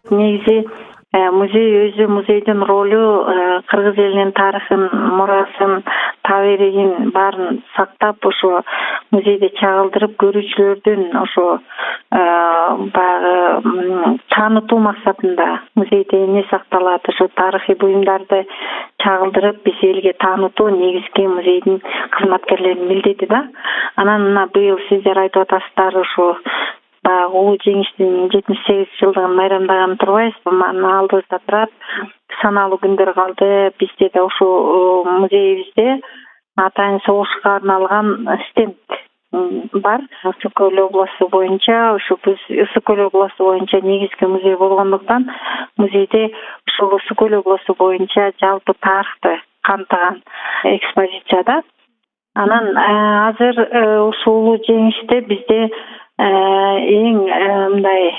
негизи музей өзү, музейдин ролу кыргыз элинин тарыхын, мурасын, табигин баарын сактап, ошо музейде чагылдырып көрүүчүлөрдүн ошо баягы таанытуу максатында музейде эмне сакталат, ошо тарыхый буюмдарды чагылдырып биз элге таанытуу негизги музейдин кызматкерлеринин милдети да. Анан мына быйыл сиздер айтып атасыздар, ошо баягы улуу жеңиштин 78 жылдыгын майрамдаган турбайбызбы? Мана алдыбызда турат. Саналуу күндөр калды. Бизде да ушул музейибизде Атайын согушка арналган стенд бар. Ысык көл областы боюнча, ушу биз Ысык көл областы боюнча негизги музей болгондуктан музейде ушул Ысык көл областы боюнча жалпы тарыхты камтыган экспозицияда. Анан азыр ушул улуу жеңиште бизде эң мындай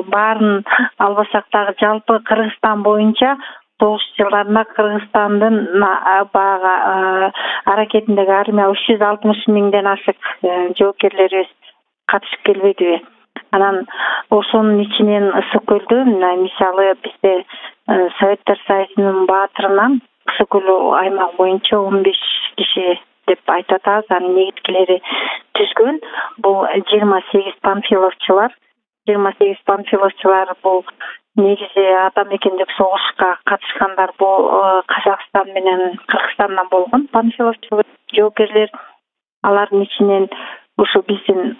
баарын албасак дагы жалпы Кыргызстан боюнча 90 жылдарында Кыргызстандын баягы аракетиндеги армия 360 миңден ашык жоокерлерибиз катышып келбедиби? Анан ошонун ичинен Ысык көлдө мисалы бизде Советтер Союзунун баатырынан Ысык көл аймагы боюнча 15 киши деп айтып атабыз. Анын негизгилери түзгөн бул 28 панфиловчулар. 28 панфиловчулар бул негизи ата мекендик согушка катышкандар. Бул Казакстан менен Кыргызстандан болгон панфиловчу жоокерлер. Алардын ичинен ушу биздин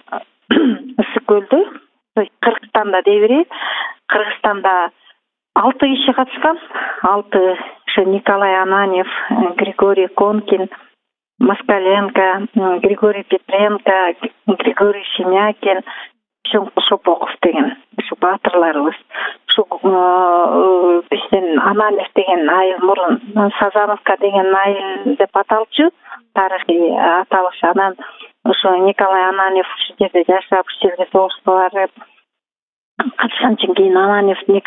Ысык көлдө, Кыргызстанда дей берейин, Кыргызстанда 6 киши катышкан. 6 ошо Николай Ананьев, Григорий Конкин, Москаленко, Григорий Петренко, Григорий Шемякин, Шопоков деген ушу баатырларыбыз. Ушу биздин Ананьев деген айыл мурун Сазановка деген айыл деп аталчу, тарыхый аталыш. Анан ошо Николай Ананьев ушул жерде жашап, ушул жерге согушка барып катышкандан кийин Ананьевдин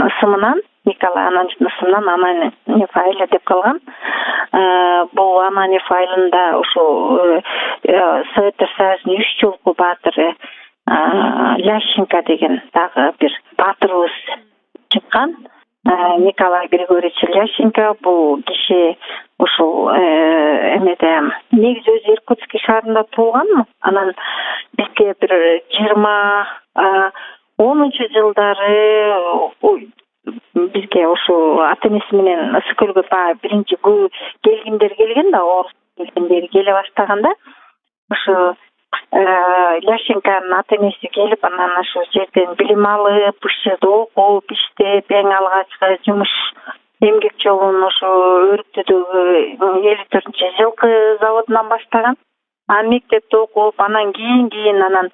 ысымынан Ананьев айылы деп калган. Бул Ананьев айылында ушул Советтер Союзунун 3 жолку баатыры Лященко деген дагы бир баатырыбыз чыккан. Николай Григорьевич Лященко бул киши ушул эмеде негизи өзү Иркутский шаарында туулган. Анан бизге бир 20-10 жылдары бизге ушу ата энеси менен Ысык көлгө баягы биринчи келгендер келген да, орус келгендер келе баштаганда ушу Лященконун ата энеси келип, анан ошол жерден билим алып, ушул жерде окуп, иштеп, эң алгачкы жумуш эмгек жолун ошо Өрүктөдөгү 54-жылкы заводунан баштаган. Анан мектепте окуп, анан кийин анан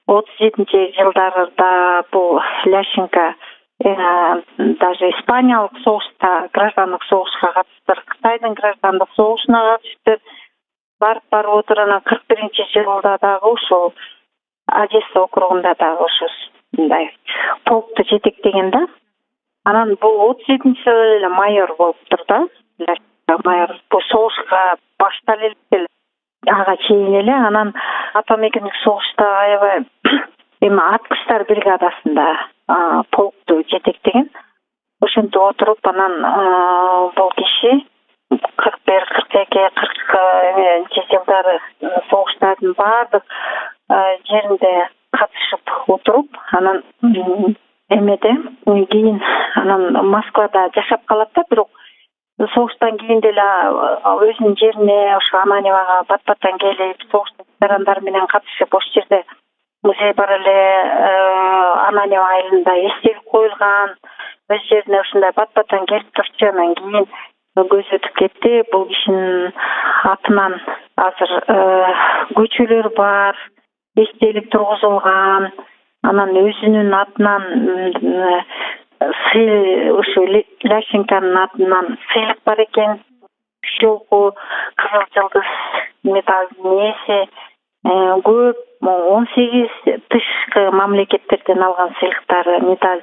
37-жылдарда бул Лященко даже Испаниялык согушта, граждандык согушка катыштыр, Кытайдын граждандык согушуна катыштыр. Барып отур, анан 41-жылда дагы ушул Одесса округунда дагы ошо мындай полкту жетектеген да. Анан бул 37-жылы эле майор болуптур да. Майор бул согушка башталып эле ага чейин эле. Анан ата мекендик согушта аябай аткычтар бригадасында полкту жетектеген. Ошентип отуруп, анан бул киши 41-42-40 жылдары согуштардын баардык жеринде катышып отуруп, анан эмеде кийин анан Москвада жашап калат да, бирок согуштан кийин деле өзүнүн жерине ошо Ананьевага бат-баттан келип, согуштун ветерандары менен катышып, ошол жерде музей бар эле, Ананьев айылында эстелик коюлган, өз жерине ушундай бат-баттан келип турчу. Анан кийин көз өтүп кетти. Бул кишинин атынан азыр көчөлөр бар, эстелик тургузулган. Анан өзүнүн атынан ушу Лященконун атынан сыйлык бар экен. 3 жолку кызыл жылдыз медалдын ээси, көп 18 тышкы мамлекеттерден алган сыйлыктары, медаль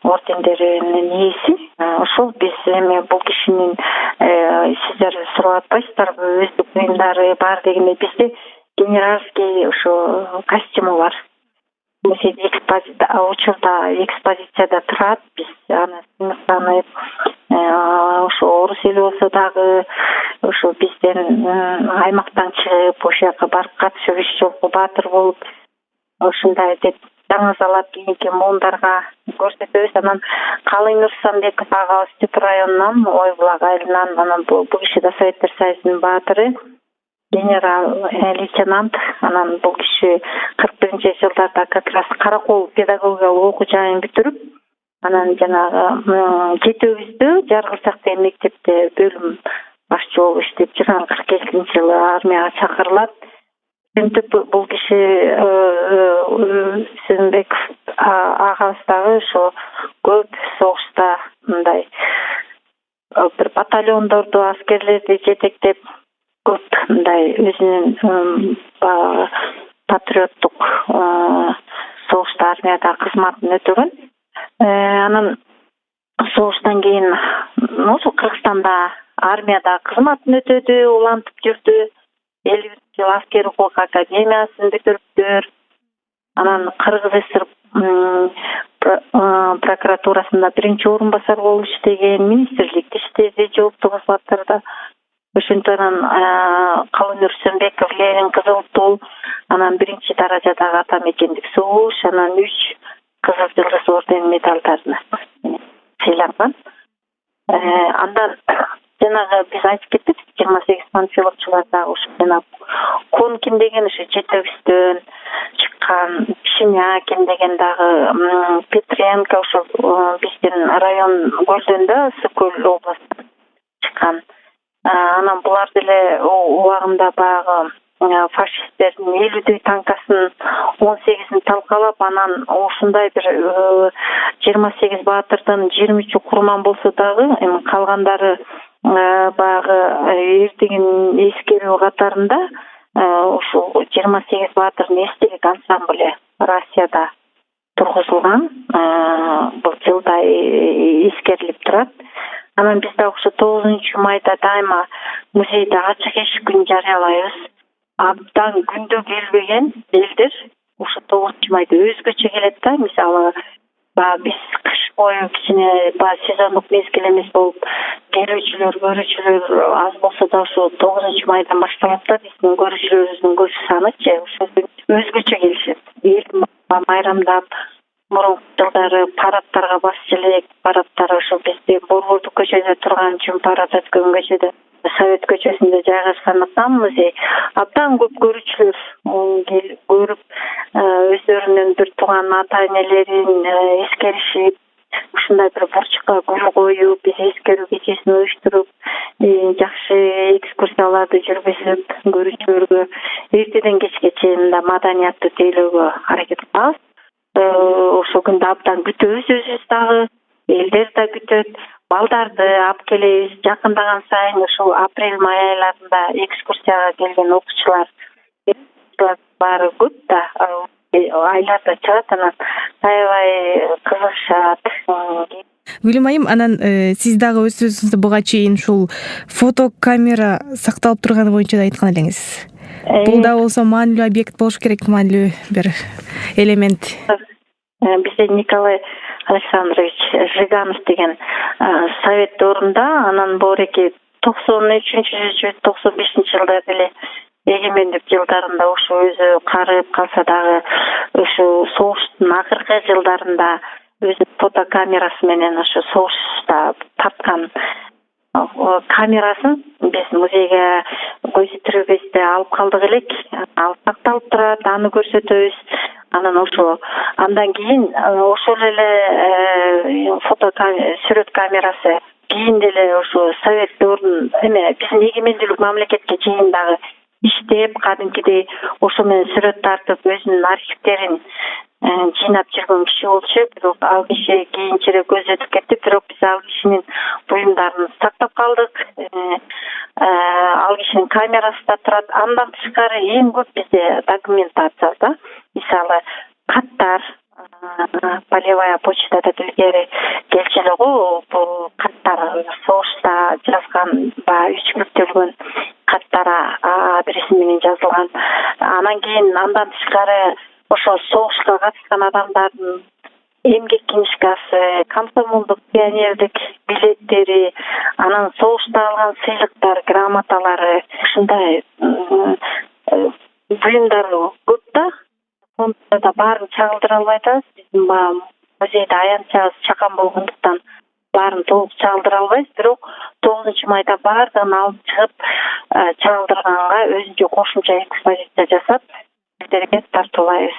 ордендеринин ээси. Ошол биз эми бул кишинин сиздер сурап атпайсыздарбы, өздүк буюмдары бар дегенде бизде генеральский ошо костюму бар. музейде учурда экспозицияда турат. Биз аны сыймыктанып, ошо орус эли болсо дагы ошо бизден аймактан чыгып ошол жака барып катышып иш жолку баатыр болуп ушундай деп жаңы залат кийинки муундарга көрсөтөбүз. Анан Калый Нурсанбеков агабыз Түп районунан, Ой Булак айылынан, анан бул киши да Советтер Союзунун баатыры, генерал-лейтенант. Анан бул киши 41-жылдарда как раз Каракол педагогиялык окуу жайын бүтүрүп, анан жанагы жетөөбүздө Жаргырсак деген мектепте бөлүм башчы болуп иштеп жүргөн 47-жылы армияга чакырылат. Антип бул киши Сөнбеков агабыз дагы ошо көп согушта мындай бир батальондорду, аскерлерди жетектеп, көп мындай өзүнүн патриоттук согушта армияда кызматын өтөгөн. Анан согуштан кийин ошо Кыргызстанда армияда кызматын өтөдү, улантып жүрдү. 50 жыл аскер укук академиясын бүтүрүптүр. Анан Кыргыз ССР прокуратурасында биринчи орун басар болуп иштеген, министрликте иштеди, жооптуу кызматтарда. Ошентип анан Калый Нурсанбеков Ленин Кызыл Тул, анан биринчи даражадагы ата мекендик согуш, анан 3 Кызыл Жылдыз орден медалдарын сыйланган. Андан жанагы биз айтып кеттик, 28 панфиловчуларда ушу жана Конкин деген ушу жетөөбүздөн чыккан, Пшенякин деген дагы, Петренко ушу биздин район Көлдөндө, Ысык-Көл областынан чыккан. Анан булар деле убагында баягы фашисттердин 50 танкасын 18-ин талкалап, анан ушундай бир 28 баатырдын 23-ü курман болсо дагы, эми калгандары баягы эрдигин эскерүү катарында ушул 28 баатырдын эстелик ансамбле Россияда тургузулган. Бул жылда эскерилип турат. Анан биз дагы ошо 9-майда дайыма музейде ачык эшик күнү жарыялайбыз. Абдан күндө келбеген элдер ошо 9-майда өзгөчө келет да. Мисалы, биз кыш бою кичине сезондук мезгил эмес болуп, келүүчүлөр, көрүүчүлөр аз болсо да ошо 9-майдан башталат да. Биздин көрүүчүлөрүбүздүн көз санычы ошо өзгөчө келишет. Эл майрамдап, мурунку жылдары парадтарга басчы элек, парадтар ошо бизде Борбордук көчөдө турган үчүн парад өткөн көчөдө, Совет көчөсүндө жайгашкандыктан музей абдан көп көрүүчүлөр келип көрүп, өздөрүнүн бир тууган ата энелерин эскеришип, ушундай бир бурчукка гүл коюп, биз эскерүү кечесин уюштуруп, жакшы экскурсияларды жүргүзүп, көрүүчүлөргө эртеден кечке чейин мындай маданиятты тейлөөгө аракет кылабыз. Ошол күндө абдан күтөбүз өзүбүз дагы, элдер да күтөт. Балдарды алып келебиз. Жакындаган сайын ушул апрель-май айларында экскурсияга келген окуучулар баары көп да, айларда чыгат, анан аябай кызыгышат. Гүлүм айым, анан сиз дагы өз сөзүңүздө буга чейин ушул фотокамера сакталып турганы боюнча да айткан элеңиз. Бул да болсо маанилүү объект болуш керек, маанилүү бир элемент. Бизде Николай Александрович Жиганов деген совет дорунда, анан бореки 93-95 жылда деле эгемендик жылдарында ушу өзү карып калса дагы, ушу согуштун акыркы жылдарында өзү фотокамерасы менен ушу согушта тарткан камерасын биз музейге көзү тирүүбүздө алып калдык элек. Ал сакталып турат, аны көрсөтөбүз. Анан ошо андан кийин ошол эле сүрөт камерасы кийин деле ошо совет дорунун биздин эгемендүүлүк мамлекетке чейин дагы иштеп, кадимкидей ошо менен сүрөт тартып, өзүнүн архивдерин жыйнап жүргөн киши болчу. Бирок ал киши кийинчерээк көз өтүп кетти, бирок биз ал кишинин буюмдарын сактап калдык. Ал кишинин камерасы да турат. Андан тышкары эң көп бизде документация да. Мисалы, каттар, полевая почтада илгери келчү эле го, бул каттар согушта жазган, үч бүктөлгөн каттар адресин менен жазылган. Анан кийин андан тышкары ошо согушка катышкан адамдардын эмгек книжкасы, комсомолдук пионердик билеттери, анан согушта алган сыйлыктар, грамоталары, ушундай буюмдар көп да. Фондда баарын чагылдыра албай атабыз. Биздин баягы музейде аянтчабыз чакан болгондуктан баарын толук чагылдыра албайбыз. Бирок 9-майда баардыгын алып чыгып чагылдырганга өзүнчө кошумча экспозиция жасап, элдерге тартуулайбыз.